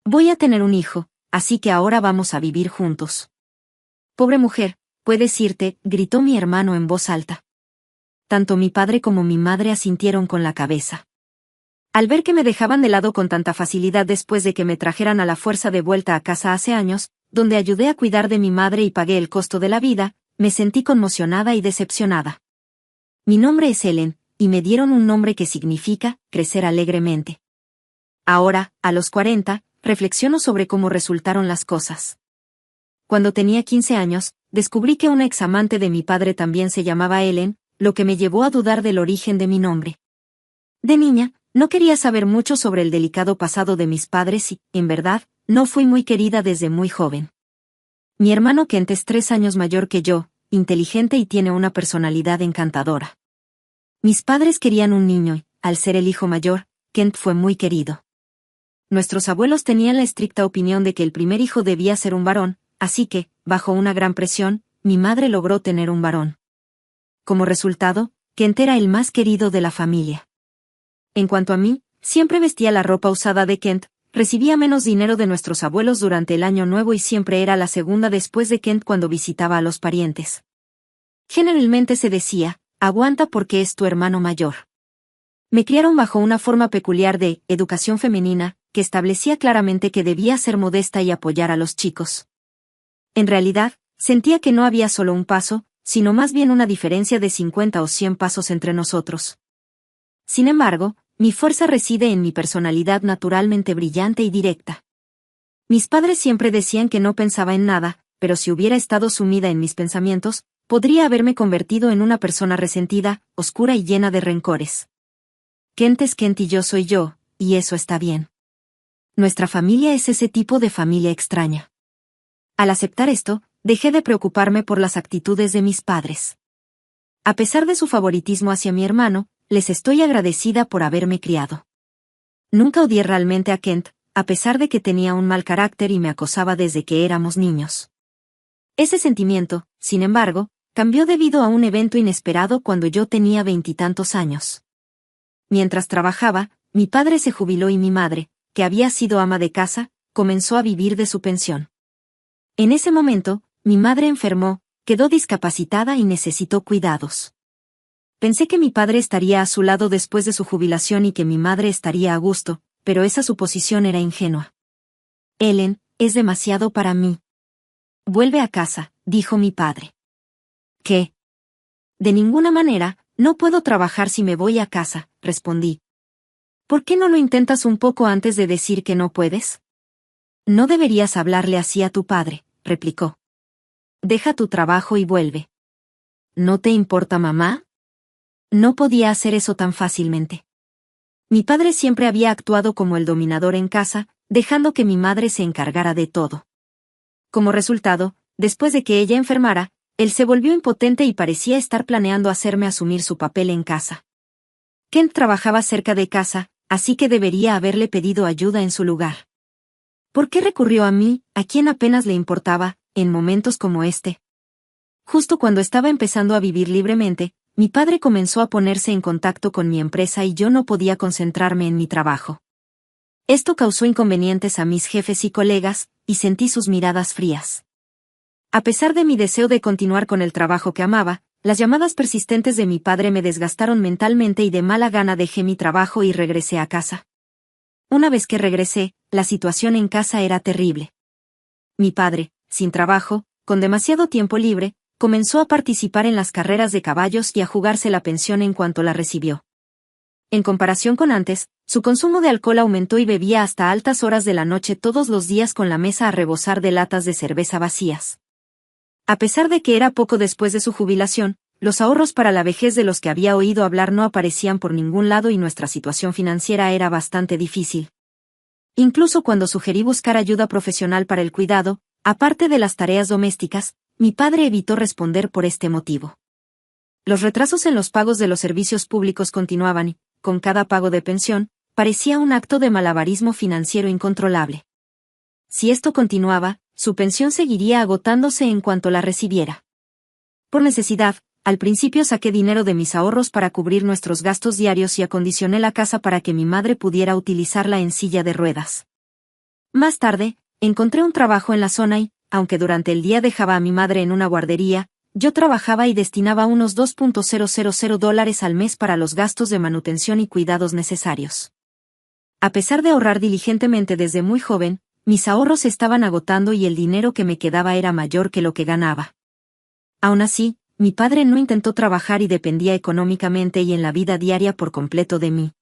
Voy a tener un hijo, así que ahora vamos a vivir juntos. Pobre mujer, puedes irte, gritó mi hermano en voz alta. Tanto mi padre como mi madre asintieron con la cabeza. Al ver que me dejaban de lado con tanta facilidad después de que me trajeran a la fuerza de vuelta a casa hace años, donde ayudé a cuidar de mi madre y pagué el costo de la vida, me sentí conmocionada y decepcionada. Mi nombre es Helen, y me dieron un nombre que significa crecer alegremente. Ahora, a los 40, reflexiono sobre cómo resultaron las cosas. Cuando tenía 15 años, descubrí que una examante de mi padre también se llamaba Helen, lo que me llevó a dudar del origen de mi nombre. De niña, no quería saber mucho sobre el delicado pasado de mis padres y, en verdad, no fui muy querida desde muy joven. Mi hermano Kent es 3 años mayor que yo, inteligente y tiene una personalidad encantadora. Mis padres querían un niño y, al ser el hijo mayor, Kent fue muy querido. Nuestros abuelos tenían la estricta opinión de que el primer hijo debía ser un varón, así que, bajo una gran presión, mi madre logró tener un varón. Como resultado, Kent era el más querido de la familia. En cuanto a mí, siempre vestía la ropa usada de Kent, recibía menos dinero de nuestros abuelos durante el año nuevo y siempre era la segunda después de Kent cuando visitaba a los parientes. Generalmente se decía, aguanta porque es tu hermano mayor. Me criaron bajo una forma peculiar de educación femenina, que establecía claramente que debía ser modesta y apoyar a los chicos. En realidad, sentía que no había solo un paso, sino más bien una diferencia de 50 o 100 pasos entre nosotros. Sin embargo, mi fuerza reside en mi personalidad naturalmente brillante y directa. Mis padres siempre decían que no pensaba en nada, pero si hubiera estado sumida en mis pensamientos, podría haberme convertido en una persona resentida, oscura y llena de rencores. Kent es Kent y yo soy yo, y eso está bien. Nuestra familia es ese tipo de familia extraña. Al aceptar esto, dejé de preocuparme por las actitudes de mis padres. A pesar de su favoritismo hacia mi hermano, les estoy agradecida por haberme criado. Nunca odié realmente a Kent, a pesar de que tenía un mal carácter y me acosaba desde que éramos niños. Ese sentimiento, sin embargo, cambió debido a un evento inesperado cuando yo tenía 20 y tantos años. Mientras trabajaba, mi padre se jubiló y mi madre, que había sido ama de casa, comenzó a vivir de su pensión. En ese momento, mi madre enfermó, quedó discapacitada y necesitó cuidados. Pensé que mi padre estaría a su lado después de su jubilación y que mi madre estaría a gusto, pero esa suposición era ingenua. Helen, es demasiado para mí. Vuelve a casa, dijo mi padre. ¿Qué? De ninguna manera, no puedo trabajar si me voy a casa, respondí. ¿Por qué no lo intentas un poco antes de decir que no puedes? No deberías hablarle así a tu padre, replicó. Deja tu trabajo y vuelve. ¿No te importa, mamá? No podía hacer eso tan fácilmente. Mi padre siempre había actuado como el dominador en casa, dejando que mi madre se encargara de todo. Como resultado, después de que ella enfermara, él se volvió impotente y parecía estar planeando hacerme asumir su papel en casa. Kent trabajaba cerca de casa, así que debería haberle pedido ayuda en su lugar. ¿Por qué recurrió a mí, a quien apenas le importaba, en momentos como este? Justo cuando estaba empezando a vivir libremente, mi padre comenzó a ponerse en contacto con mi empresa y yo no podía concentrarme en mi trabajo. Esto causó inconvenientes a mis jefes y colegas, y sentí sus miradas frías. A pesar de mi deseo de continuar con el trabajo que amaba, las llamadas persistentes de mi padre me desgastaron mentalmente y de mala gana dejé mi trabajo y regresé a casa. Una vez que regresé, la situación en casa era terrible. Mi padre, sin trabajo, con demasiado tiempo libre, comenzó a participar en las carreras de caballos y a jugarse la pensión en cuanto la recibió. En comparación con antes, su consumo de alcohol aumentó y bebía hasta altas horas de la noche todos los días con la mesa a rebosar de latas de cerveza vacías. A pesar de que era poco después de su jubilación, los ahorros para la vejez de los que había oído hablar no aparecían por ningún lado y nuestra situación financiera era bastante difícil. Incluso cuando sugerí buscar ayuda profesional para el cuidado, aparte de las tareas domésticas, mi padre evitó responder por este motivo. Los retrasos en los pagos de los servicios públicos continuaban y, con cada pago de pensión, parecía un acto de malabarismo financiero incontrolable. Si esto continuaba, su pensión seguiría agotándose en cuanto la recibiera. Por necesidad, al principio saqué dinero de mis ahorros para cubrir nuestros gastos diarios y acondicioné la casa para que mi madre pudiera utilizarla en silla de ruedas. Más tarde, encontré un trabajo en la zona y, aunque durante el día dejaba a mi madre en una guardería, yo trabajaba y destinaba unos $2,000 al mes para los gastos de manutención y cuidados necesarios. A pesar de ahorrar diligentemente desde muy joven, mis ahorros se estaban agotando y el dinero que me quedaba era mayor que lo que ganaba. Aún así, mi padre no intentó trabajar y dependía económicamente y en la vida diaria por completo de mí.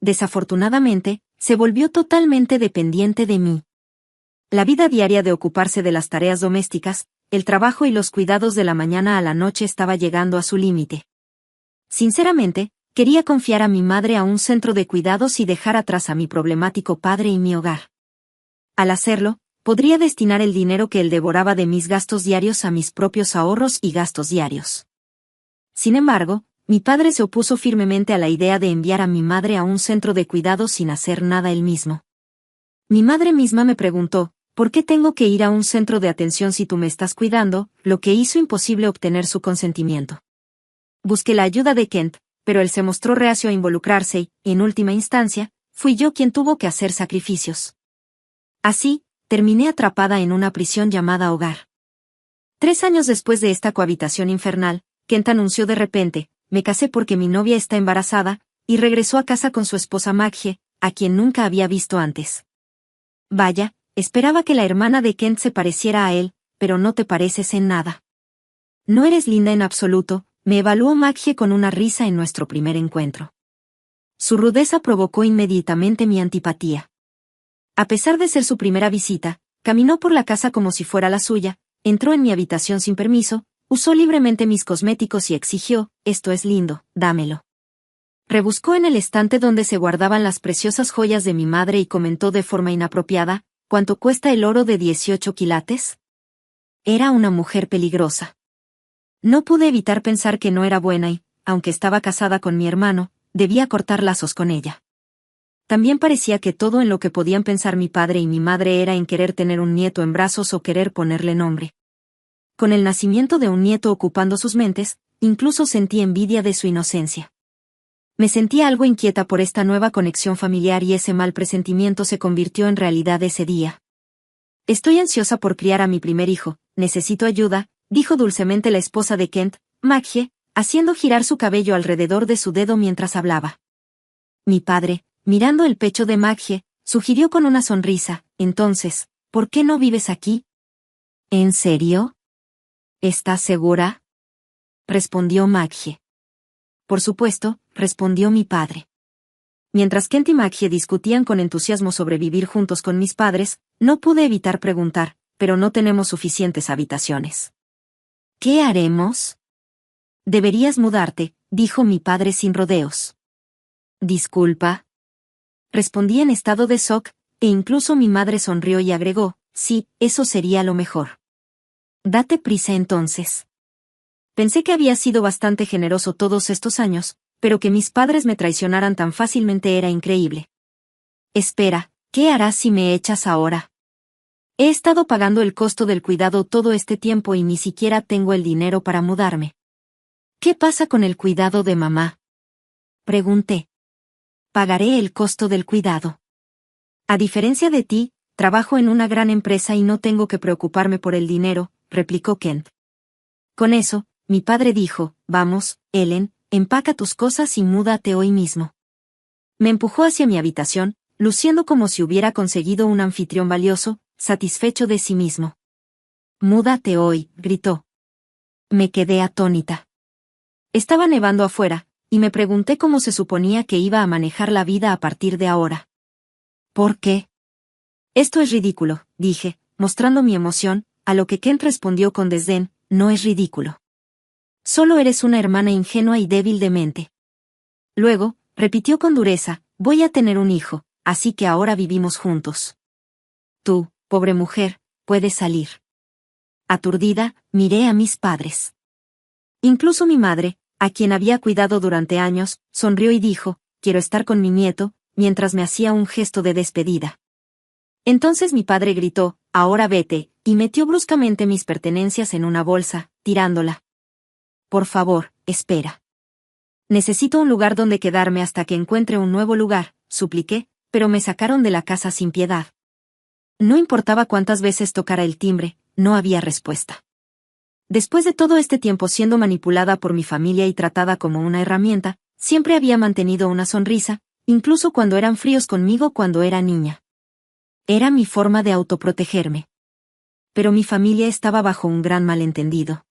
Desafortunadamente, se volvió totalmente dependiente de mí. La vida diaria de ocuparse de las tareas domésticas, el trabajo y los cuidados de la mañana a la noche estaba llegando a su límite. Sinceramente, quería confiar a mi madre a un centro de cuidados y dejar atrás a mi problemático padre y mi hogar. Al hacerlo, podría destinar el dinero que él devoraba de mis gastos diarios a mis propios ahorros y gastos diarios. Sin embargo, mi padre se opuso firmemente a la idea de enviar a mi madre a un centro de cuidados sin hacer nada él mismo. Mi madre misma me preguntó, ¿por qué tengo que ir a un centro de atención si tú me estás cuidando?, lo que hizo imposible obtener su consentimiento. Busqué la ayuda de Kent, pero él se mostró reacio a involucrarse y, en última instancia, fui yo quien tuvo que hacer sacrificios. Así, terminé atrapada en una prisión llamada hogar. 3 años después de esta cohabitación infernal, Kent anunció de repente, me casé porque mi novia está embarazada, y regresó a casa con su esposa Maggie, a quien nunca había visto antes. Vaya, esperaba que la hermana de Kent se pareciera a él, pero no te pareces en nada. No eres linda en absoluto, me evaluó Maggie con una risa en nuestro primer encuentro. Su rudeza provocó inmediatamente mi antipatía. A pesar de ser su primera visita, caminó por la casa como si fuera la suya, entró en mi habitación sin permiso, usó libremente mis cosméticos y exigió, esto es lindo, dámelo. Rebuscó en el estante donde se guardaban las preciosas joyas de mi madre y comentó de forma inapropiada, ¿cuánto cuesta el oro de 18 quilates? Era una mujer peligrosa. No pude evitar pensar que no era buena y, aunque estaba casada con mi hermano, debía cortar lazos con ella. También parecía que todo en lo que podían pensar mi padre y mi madre era en querer tener un nieto en brazos o querer ponerle nombre. Con el nacimiento de un nieto ocupando sus mentes, incluso sentí envidia de su inocencia. Me sentía algo inquieta por esta nueva conexión familiar y ese mal presentimiento se convirtió en realidad ese día. Estoy ansiosa por criar a mi primer hijo, necesito ayuda, dijo dulcemente la esposa de Kent, Maggie, haciendo girar su cabello alrededor de su dedo mientras hablaba. Mi padre, mirando el pecho de Maggie, sugirió con una sonrisa, entonces, ¿por qué no vives aquí? ¿En serio? ¿Estás segura? Respondió Maggie. Por supuesto, respondió mi padre. Mientras Kent y Maggie discutían con entusiasmo sobre vivir juntos con mis padres, no pude evitar preguntar, pero no tenemos suficientes habitaciones. ¿Qué haremos? Deberías mudarte, dijo mi padre sin rodeos. Disculpa. Respondí en estado de shock, e incluso mi madre sonrió y agregó, sí, eso sería lo mejor. Date prisa entonces. Pensé que había sido bastante generoso todos estos años, pero que mis padres me traicionaran tan fácilmente era increíble. Espera, ¿qué harás si me echas ahora? He estado pagando el costo del cuidado todo este tiempo y ni siquiera tengo el dinero para mudarme. ¿Qué pasa con el cuidado de mamá? Pregunté. Pagaré el costo del cuidado. A diferencia de ti, trabajo en una gran empresa y no tengo que preocuparme por el dinero, replicó Kent. Con eso, mi padre dijo, vamos, Ellen, empaca tus cosas y múdate hoy mismo. Me empujó hacia mi habitación, luciendo como si hubiera conseguido un anfitrión valioso, satisfecho de sí mismo. Múdate hoy, gritó. Me quedé atónita. Estaba nevando afuera, y me pregunté cómo se suponía que iba a manejar la vida a partir de ahora. ¿Por qué? Esto es ridículo, dije, mostrando mi emoción, a lo que Kent respondió con desdén, no es ridículo. Solo eres una hermana ingenua y débil de mente. Luego, repitió con dureza, voy a tener un hijo, así que ahora vivimos juntos. Tú, pobre mujer, puedes salir. Aturdida, miré a mis padres. Incluso mi madre, a quien había cuidado durante años, sonrió y dijo, quiero estar con mi nieto, mientras me hacía un gesto de despedida. Entonces mi padre gritó, ahora vete, y metió bruscamente mis pertenencias en una bolsa, tirándola. Por favor, espera. Necesito un lugar donde quedarme hasta que encuentre un nuevo lugar, supliqué, pero me sacaron de la casa sin piedad. No importaba cuántas veces tocara el timbre, no había respuesta. Después de todo este tiempo siendo manipulada por mi familia y tratada como una herramienta, siempre había mantenido una sonrisa, incluso cuando eran fríos conmigo cuando era niña. Era mi forma de autoprotegerme. Pero mi familia estaba bajo un gran malentendido.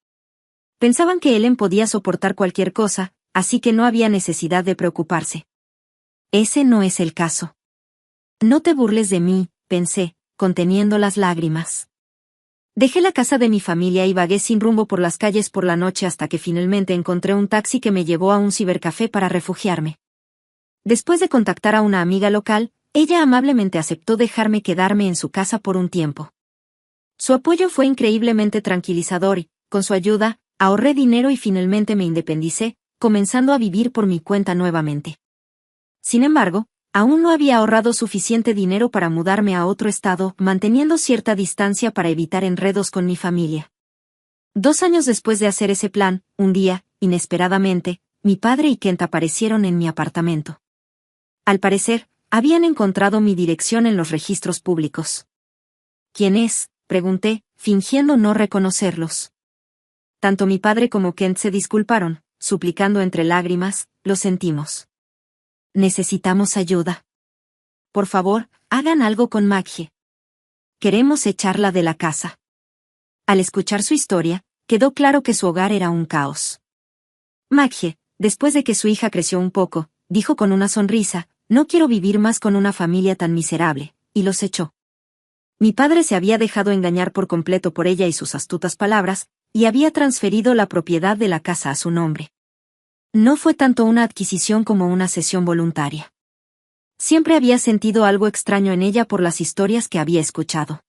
Pensaban que Ellen podía soportar cualquier cosa, así que no había necesidad de preocuparse. Ese no es el caso. No te burles de mí, pensé, conteniendo las lágrimas. Dejé la casa de mi familia y vagué sin rumbo por las calles por la noche hasta que finalmente encontré un taxi que me llevó a un cibercafé para refugiarme. Después de contactar a una amiga local, ella amablemente aceptó dejarme quedarme en su casa por un tiempo. Su apoyo fue increíblemente tranquilizador y, con su ayuda, ahorré dinero y finalmente me independicé, comenzando a vivir por mi cuenta nuevamente. Sin embargo, aún no había ahorrado suficiente dinero para mudarme a otro estado, manteniendo cierta distancia para evitar enredos con mi familia. 2 años después de hacer ese plan, un día, inesperadamente, mi padre y Kent aparecieron en mi apartamento. Al parecer, habían encontrado mi dirección en los registros públicos. ¿Quién es?, pregunté, fingiendo no reconocerlos. Tanto mi padre como Kent se disculparon, suplicando entre lágrimas, lo sentimos. Necesitamos ayuda. Por favor, hagan algo con Maggie. Queremos echarla de la casa. Al escuchar su historia, quedó claro que su hogar era un caos. Maggie, después de que su hija creció un poco, dijo con una sonrisa, no quiero vivir más con una familia tan miserable, y los echó. Mi padre se había dejado engañar por completo por ella y sus astutas palabras, y había transferido la propiedad de la casa a su nombre. No fue tanto una adquisición como una cesión voluntaria. Siempre había sentido algo extraño en ella por las historias que había escuchado.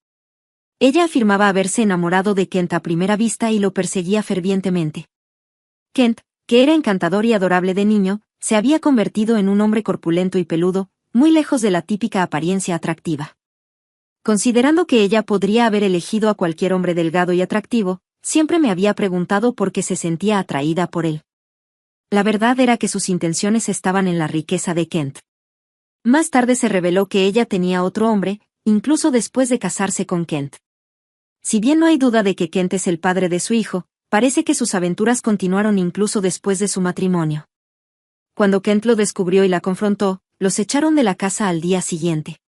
Ella afirmaba haberse enamorado de Kent a primera vista y lo perseguía fervientemente. Kent, que era encantador y adorable de niño, se había convertido en un hombre corpulento y peludo, muy lejos de la típica apariencia atractiva. Considerando que ella podría haber elegido a cualquier hombre delgado y atractivo, siempre me había preguntado por qué se sentía atraída por él. La verdad era que sus intenciones estaban en la riqueza de Kent. Más tarde se reveló que ella tenía otro hombre, incluso después de casarse con Kent. Si bien no hay duda de que Kent es el padre de su hijo, parece que sus aventuras continuaron incluso después de su matrimonio. Cuando Kent lo descubrió y la confrontó, los echaron de la casa al día siguiente.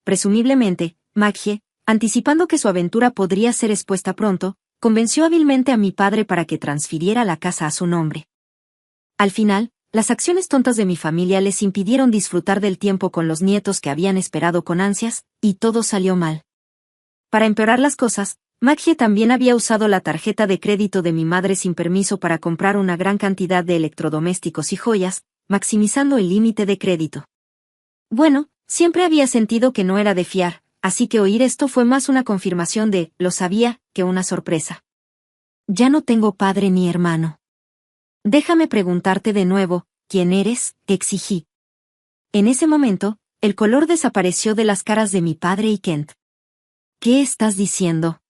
Presumiblemente, Maggie, anticipando que su aventura podría ser expuesta pronto, convenció hábilmente a mi padre para que transfiriera la casa a su nombre. Al final, las acciones tontas de mi familia les impidieron disfrutar del tiempo con los nietos que habían esperado con ansias, y todo salió mal. Para empeorar las cosas, Maggie también había usado la tarjeta de crédito de mi madre sin permiso para comprar una gran cantidad de electrodomésticos y joyas, maximizando el límite de crédito. Bueno, siempre había sentido que no era de fiar, así que oír esto fue más una confirmación de, lo sabía, que una sorpresa. Ya no tengo padre ni hermano. Déjame preguntarte de nuevo, ¿quién eres?, exigí. En ese momento, el color desapareció de las caras de mi padre y Kent. ¿Qué estás diciendo?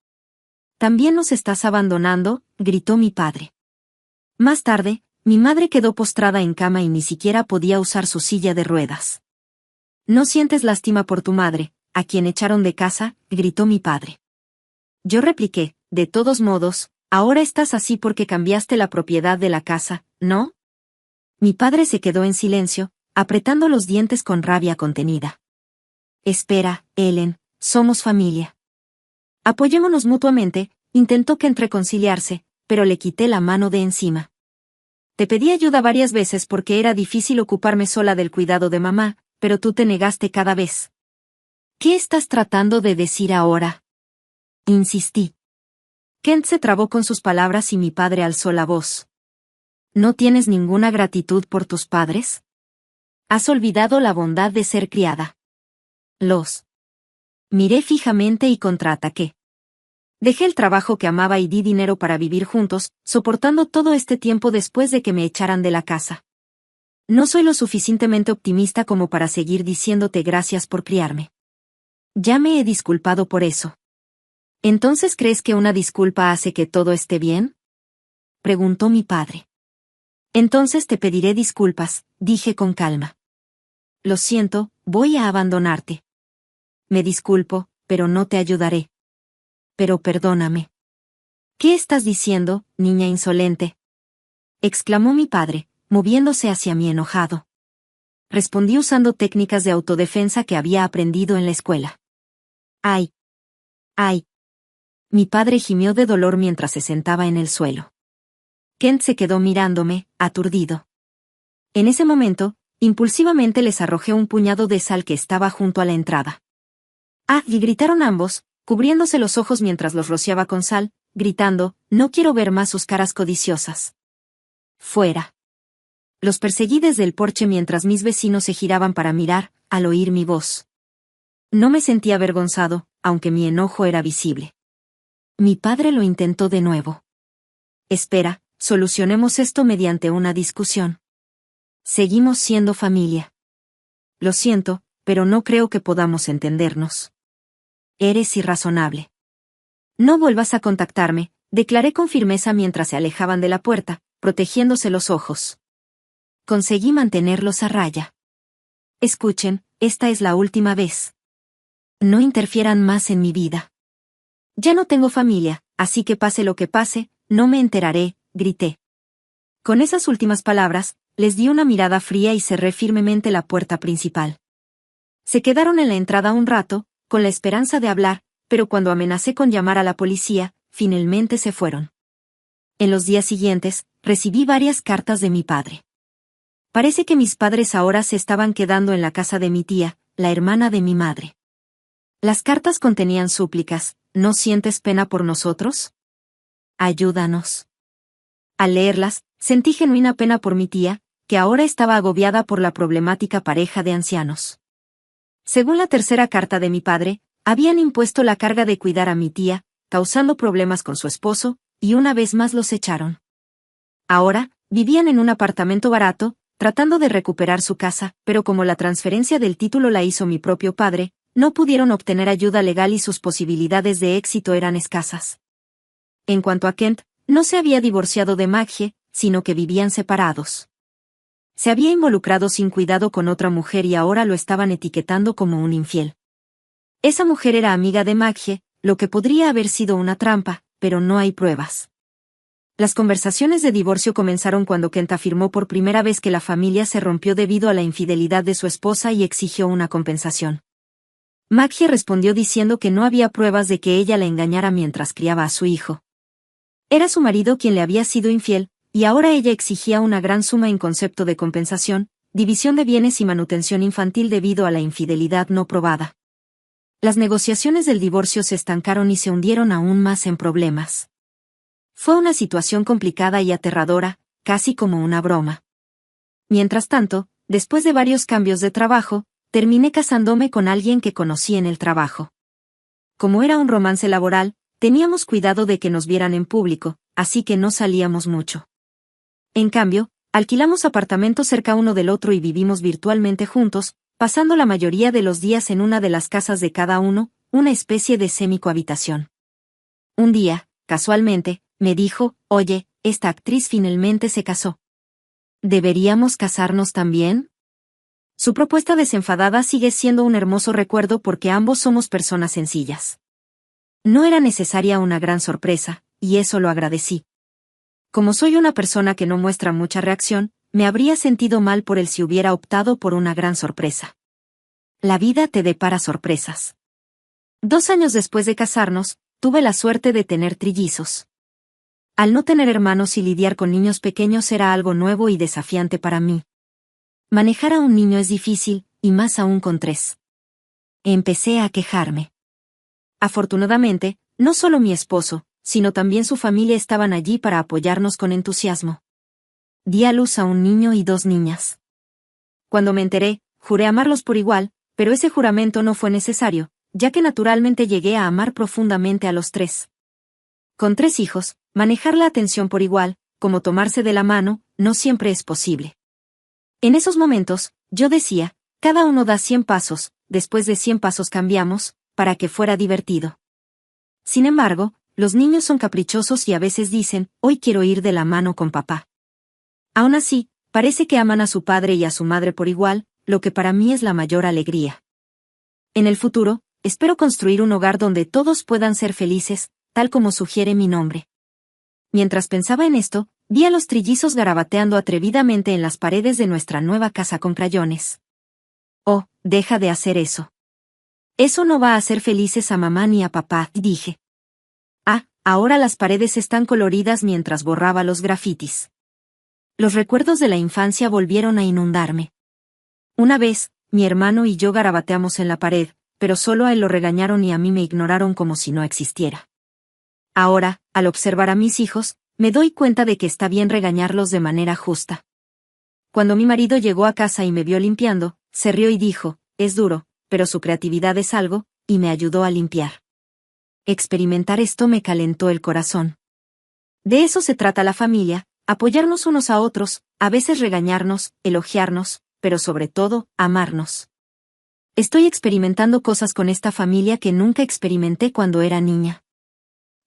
¿También nos estás abandonando?, gritó mi padre. Más tarde, mi madre quedó postrada en cama y ni siquiera podía usar su silla de ruedas. ¿No sientes lástima por tu madre, a quien echaron de casa?, gritó mi padre. Yo repliqué, de todos modos, ahora estás así porque cambiaste la propiedad de la casa, ¿no? Mi padre se quedó en silencio, apretando los dientes con rabia contenida. Espera, Ellen, somos familia. Apoyémonos mutuamente, intentó Kent reconciliarse, pero le quité la mano de encima. Te pedí ayuda varias veces porque era difícil ocuparme sola del cuidado de mamá, pero tú te negaste cada vez. ¿Qué estás tratando de decir ahora? Insistí. Kent se trabó con sus palabras y mi padre alzó la voz. ¿No tienes ninguna gratitud por tus padres? ¿Has olvidado la bondad de ser criada? Los miré fijamente y contraataqué. Dejé el trabajo que amaba y di dinero para vivir juntos, soportando todo este tiempo después de que me echaran de la casa. No soy lo suficientemente optimista como para seguir diciéndote gracias por criarme. Ya me he disculpado por eso. ¿Entonces crees que una disculpa hace que todo esté bien?, preguntó mi padre. Entonces te pediré disculpas, dije con calma. Lo siento, voy a abandonarte. Me disculpo, pero no te ayudaré. Pero perdóname. ¿Qué estás diciendo, niña insolente?, exclamó mi padre, moviéndose hacia mí enojado. Respondí usando técnicas de autodefensa que había aprendido en la escuela. ¡Ay! ¡Ay! Mi padre gimió de dolor mientras se sentaba en el suelo. Kent se quedó mirándome, aturdido. En ese momento, impulsivamente les arrojé un puñado de sal que estaba junto a la entrada. ¡Ah! Y gritaron ambos, cubriéndose los ojos mientras los rociaba con sal, gritando, no quiero ver más sus caras codiciosas. Fuera. Los perseguí desde el porche mientras mis vecinos se giraban para mirar, al oír mi voz. No me sentí avergonzado, aunque mi enojo era visible. Mi padre lo intentó de nuevo. Espera, solucionemos esto mediante una discusión. Seguimos siendo familia. Lo siento, pero no creo que podamos entendernos. Eres irrazonable. No vuelvas a contactarme, declaré con firmeza mientras se alejaban de la puerta, protegiéndose los ojos. Conseguí mantenerlos a raya. Escuchen, esta es la última vez. No interfieran más en mi vida. Ya no tengo familia, así que pase lo que pase, no me enteraré, grité. Con esas últimas palabras, les di una mirada fría y cerré firmemente la puerta principal. Se quedaron en la entrada un rato, con la esperanza de hablar, pero cuando amenacé con llamar a la policía, finalmente se fueron. En los días siguientes, recibí varias cartas de mi padre. Parece que mis padres ahora se estaban quedando en la casa de mi tía, la hermana de mi madre. Las cartas contenían súplicas, ¿no sientes pena por nosotros? Ayúdanos. Al leerlas, sentí genuina pena por mi tía, que ahora estaba agobiada por la problemática pareja de ancianos. Según la tercera carta de mi padre, habían impuesto la carga de cuidar a mi tía, causando problemas con su esposo, y una vez más los echaron. Ahora, vivían en un apartamento barato, tratando de recuperar su casa, pero como la transferencia del título la hizo mi propio padre, no pudieron obtener ayuda legal y sus posibilidades de éxito eran escasas. En cuanto a Kent, no se había divorciado de Maggie, sino que vivían separados. Se había involucrado sin cuidado con otra mujer y ahora lo estaban etiquetando como un infiel. Esa mujer era amiga de Maggie, lo que podría haber sido una trampa, pero no hay pruebas. Las conversaciones de divorcio comenzaron cuando Kent afirmó por primera vez que la familia se rompió debido a la infidelidad de su esposa y exigió una compensación. Maggie respondió diciendo que no había pruebas de que ella la engañara mientras criaba a su hijo. Era su marido quien le había sido infiel, y ahora ella exigía una gran suma en concepto de compensación, división de bienes y manutención infantil debido a la infidelidad no probada. Las negociaciones del divorcio se estancaron y se hundieron aún más en problemas. Fue una situación complicada y aterradora, casi como una broma. Mientras tanto, después de varios cambios de trabajo, terminé casándome con alguien que conocí en el trabajo. Como era un romance laboral, teníamos cuidado de que nos vieran en público, así que no salíamos mucho. En cambio, alquilamos apartamentos cerca uno del otro y vivimos virtualmente juntos, pasando la mayoría de los días en una de las casas de cada uno, una especie de semi-cohabitación. Un día, casualmente, me dijo, oye, esta actriz finalmente se casó. ¿Deberíamos casarnos también? Su propuesta desenfadada sigue siendo un hermoso recuerdo porque ambos somos personas sencillas. No era necesaria una gran sorpresa, y eso lo agradecí. Como soy una persona que no muestra mucha reacción, me habría sentido mal por él si hubiera optado por una gran sorpresa. La vida te depara sorpresas. 2 años después de casarnos, tuve la suerte de tener trillizos. Al no tener hermanos y lidiar con niños pequeños era algo nuevo y desafiante para mí. Manejar a un niño es difícil, y más aún con 3. Empecé a quejarme. Afortunadamente, no solo mi esposo, sino también su familia estaban allí para apoyarnos con entusiasmo. Di a luz a un niño y 2 niñas. Cuando me enteré, juré amarlos por igual, pero ese juramento no fue necesario, ya que naturalmente llegué a amar profundamente a los 3. Con 3 hijos, manejar la atención por igual, como tomarse de la mano, no siempre es posible. En esos momentos, yo decía, cada uno da 100 pasos, después de 100 pasos cambiamos, para que fuera divertido. Sin embargo, los niños son caprichosos y a veces dicen, hoy quiero ir de la mano con papá. Aún así, parece que aman a su padre y a su madre por igual, lo que para mí es la mayor alegría. En el futuro, espero construir un hogar donde todos puedan ser felices, tal como sugiere mi nombre. Mientras pensaba en esto, vi a los trillizos garabateando atrevidamente en las paredes de nuestra nueva casa con crayones. Oh, deja de hacer eso. Eso no va a hacer felices a mamá ni a papá, dije. Ah, ahora las paredes están coloridas mientras borraba los grafitis. Los recuerdos de la infancia volvieron a inundarme. Una vez, mi hermano y yo garabateamos en la pared, pero solo a él lo regañaron y a mí me ignoraron como si no existiera. Ahora, al observar a mis hijos, me doy cuenta de que está bien regañarlos de manera justa. Cuando mi marido llegó a casa y me vio limpiando, se rió y dijo, es duro, pero su creatividad es algo, y me ayudó a limpiar. Experimentar esto me calentó el corazón. De eso se trata la familia, apoyarnos unos a otros, a veces regañarnos, elogiarnos, pero sobre todo, amarnos. Estoy experimentando cosas con esta familia que nunca experimenté cuando era niña.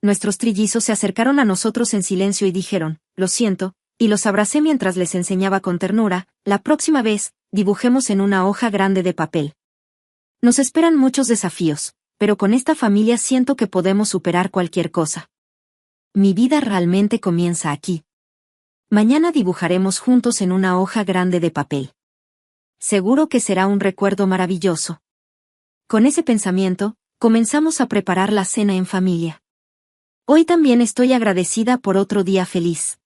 Nuestros trillizos se acercaron a nosotros en silencio y dijeron, lo siento, y los abracé mientras les enseñaba con ternura, la próxima vez, dibujemos en una hoja grande de papel. Nos esperan muchos desafíos, pero con esta familia siento que podemos superar cualquier cosa. Mi vida realmente comienza aquí. Mañana dibujaremos juntos en una hoja grande de papel. Seguro que será un recuerdo maravilloso. Con ese pensamiento, comenzamos a preparar la cena en familia. Hoy también estoy agradecida por otro día feliz.